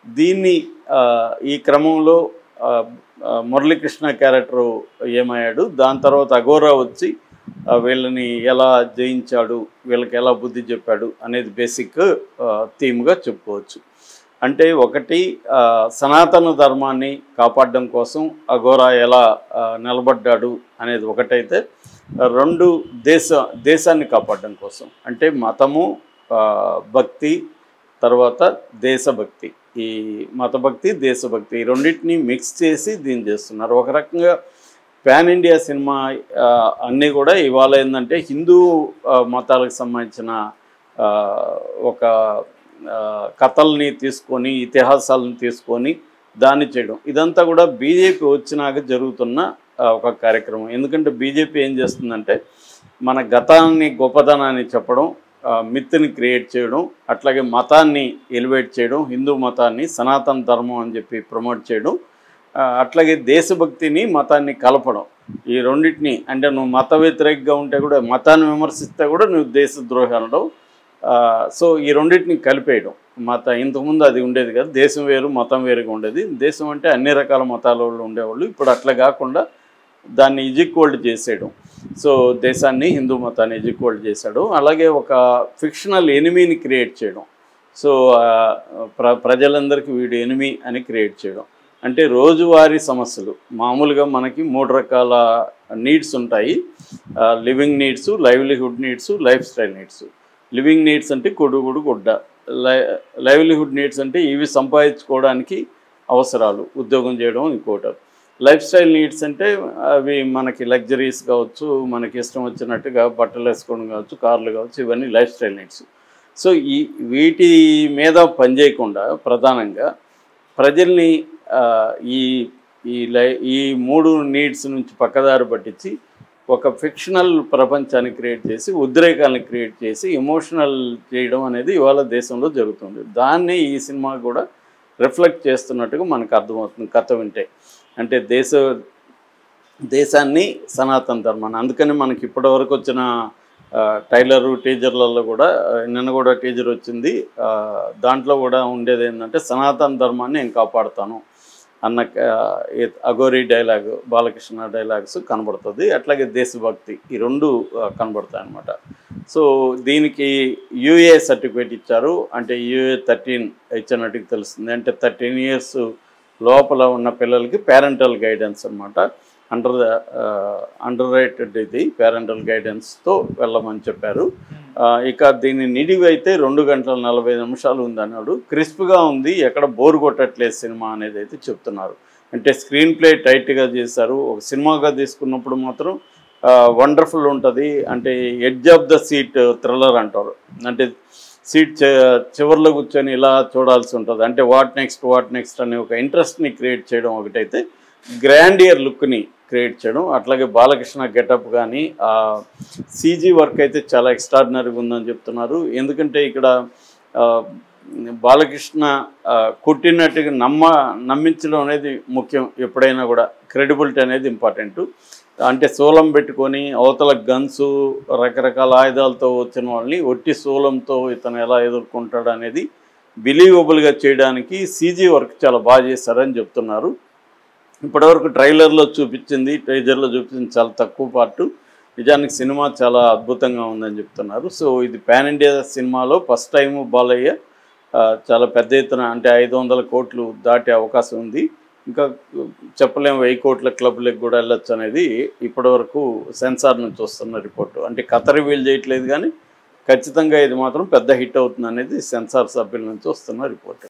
దీన్ని ఈ క్రమంలో మురళీకృష్ణ క్యారెక్టరు ఏమయ్యాడు, దాని తర్వాత అఘోరా వచ్చి వీళ్ళని ఎలా జయించాడు, వీళ్ళకి ఎలా బుద్ధి చెప్పాడు అనేది బేసిక్ థీమ్గా చెప్పుకోవచ్చు. అంటే ఒకటి సనాతన ధర్మాన్ని కాపాడడం కోసం అఘోరా ఎలా నిలబడ్డాడు అనేది ఒకటైతే, రెండు దేశాన్ని కాపాడడం కోసం అంటే మతము, భక్తి, తర్వాత దేశభక్తి. ఈ మతభక్తి, దేశభక్తి ఈ రెండింటిని మిక్స్ చేసి దీన్ని చేస్తున్నారు. ఒక రకంగా పాన్ ఇండియా సినిమా అన్నీ కూడా ఇవాళ ఏంటంటే హిందూ మతాలకు సంబంధించిన ఒక కథల్ని తీసుకొని, ఇతిహాసాలను తీసుకొని దాన్ని చేయడం, ఇదంతా కూడా బీజేపీ వచ్చినాక జరుగుతున్న ఒక కార్యక్రమం. ఎందుకంటే బీజేపీ ఏం చేస్తుందంటే మన గతాన్ని, గొప్పతనాన్ని చెప్పడం, మిత్ని క్రియేట్ చేయడం, అట్లాగే మతాన్ని ఎలివేట్ చేయడం, హిందూ మతాన్ని సనాతన ధర్మం అని చెప్పి ప్రమోట్ చేయడం, అట్లాగే దేశభక్తిని మతాన్ని కలపడం. ఈ రెండింటిని అంటే నువ్వు మత వ్యతిరేకంగా ఉంటే కూడా, మతాన్ని విమర్శిస్తే కూడా నువ్వు దేశద్రోహి అనడం. సో ఈ రెండింటిని కలిపేయడం. ఇంతకుముందు అది ఉండేది కదా, దేశం వేరు మతం వేరుగా ఉండేది. దేశం అంటే అన్ని రకాల మతాల వాళ్ళు ఉండేవాళ్ళు, ఇప్పుడు అట్లా కాకుండా దాన్ని ఈక్వల్డ్ చేసేయడం. సో దేశాన్ని, హిందూ మతాన్ని ఈక్వల్డ్ చేశాడు. అలాగే ఒక ఫిక్షనల్ ఎనిమీని క్రియేట్ చేయడం. సో ప్రజలందరికీ వీడు ఎనిమీ అని క్రియేట్ చేయడం. అంటే రోజువారీ సమస్యలు, మామూలుగా మనకి 3 రకాల నీడ్స్ ఉంటాయి: living needs, livelihood needs, life style needs. Living needs అంటే కొడుగుడు గుడ్డ, లైవ్లీహుడ్ నీడ్స్ అంటే ఇవి సంపాదించుకోవడానికి అవసరాలు, ఉద్యోగం చేయడం, ఇంకోటి. లైఫ్ స్టైల్ నీడ్స్ అంటే అవి మనకి లగ్జరీస్ కావచ్చు, మనకి ఇష్టం వచ్చినట్టుగా బట్టలు వేసుకోవడం కావచ్చు, కార్లు కావచ్చు, ఇవన్నీ లైఫ్ స్టైల్ నీడ్స్. సో వీటి మీద పనిచేయకుండా ప్రధానంగా ప్రజల్ని ఈ 3 నీడ్స్ నుంచి పక్కదారి పట్టించి ఒక ఫిక్షనల్ ప్రపంచాన్ని క్రియేట్ చేసి, ఉద్రేకాలను క్రియేట్ చేసి, ఎమోషనల్ చేయడం అనేది ఇవాళ దేశంలో జరుగుతుంది. దాన్ని ఈ సినిమా కూడా రిఫ్లెక్ట్ చేస్తున్నట్టుగా మనకు అర్థమవుతుంది కథ వింటే. అంటే దేశాన్ని, సనాతన ధర్మాన్ని. అందుకని మనకి ఇప్పటివరకు వచ్చిన ట్రైలరు, టీజర్లలో కూడా, నిన్న కూడా టీజర్ వచ్చింది, దాంట్లో కూడా ఉండేది ఏంటంటే సనాతన ధర్మాన్ని నేను కాపాడుతాను అన్న అఘోరీ డైలాగ్, బాలకృష్ణ డైలాగ్స్ కనబడుతుంది. అట్లాగే దేశభక్తి, ఈ రెండు కనబడతాయి అన్నమాట. సో దీనికి యూఏ సర్టిఫికేట్ ఇచ్చారు. అంటే యూఏ 13 ఇచ్చినట్టుగా తెలుస్తుంది. అంటే 13 years లోపల ఉన్న పిల్లలకి పేరెంటల్ గైడెన్స్ అనమాట. అండర్ రేటెడ్ ఇది పేరెంటల్ గైడెన్స్తో వెళ్ళమని చెప్పారు. ఇక దీని నిడివి అయితే 2 గంటల 45 నిమిషాలు ఉందన్నాడు. క్రిస్ప్గా ఉంది, ఎక్కడ బోర్ కొట్టట్లేదు సినిమా అనేది అయితే చెప్తున్నారు. అంటే స్క్రీన్ ప్లే టైట్గా చేశారు. ఒక సినిమాగా తీసుకున్నప్పుడు మాత్రం వండర్ఫుల్ ఉంటుంది. అంటే edge of the seat thriller అంటారు. అంటే సీట్ చివరిలో కూర్చొని ఇలా చూడాల్సి ఉంటుంది. అంటే వాట్ నెక్స్ట్ అనే ఒక ఇంట్రెస్ట్ని క్రియేట్ చేయడం ఒకటైతే, గ్రాండియర్ లుక్ని క్రియేట్ చేయడం, అట్లాగే బాలకృష్ణ గెటప్ కానీ సీజీ వర్క్ అయితే చాలా ఎక్స్ట్రాడినరీగా ఉందని చెప్తున్నారు. ఎందుకంటే ఇక్కడ బాలకృష్ణ కొట్టినట్టుగా నమ్మించడం అనేది ముఖ్యం. ఎప్పుడైనా కూడా క్రెడిబిలిటీ అనేది ఇంపార్టెంట్. అంటే శూలం పెట్టుకొని అవతల గన్సు, రకరకాల ఆయుధాలతో వచ్చిన వాళ్ళని ఒట్టి శూలంతో ఇతను ఎలా ఎదుర్కొంటాడు అనేది బిలీవబుల్గా చేయడానికి సీజీ వర్క్ చాలా బాగా చేశారని చెప్తున్నారు. ఇప్పటివరకు ట్రైలర్లో చూపించింది, టీజర్లో చూపించింది చాలా తక్కువ పార్టు. నిజానికి సినిమా చాలా అద్భుతంగా ఉందని చెప్తున్నారు. సో ఇది పాన్ ఇండియా సినిమాలో ఫస్ట్ టైం బాలయ్య చాలా పెద్ద ఎత్తున, అంటే 500 కోట్లు దాటే అవకాశం ఉంది. ఇంకా చెప్పలేము 1000 కోట్ల క్లబ్లకు కూడా వెళ్ళొచ్చు అనేది ఇప్పటివరకు సెన్సార్ నుంచి వస్తున్న రిపోర్టు. అంటే కథ రివీల్ చేయట్లేదు కానీ ఖచ్చితంగా ఇది మాత్రం పెద్ద హిట్ అవుతుంది అనేది సెన్సార్ సభ్యుల నుంచి వస్తున్న రిపోర్ట్.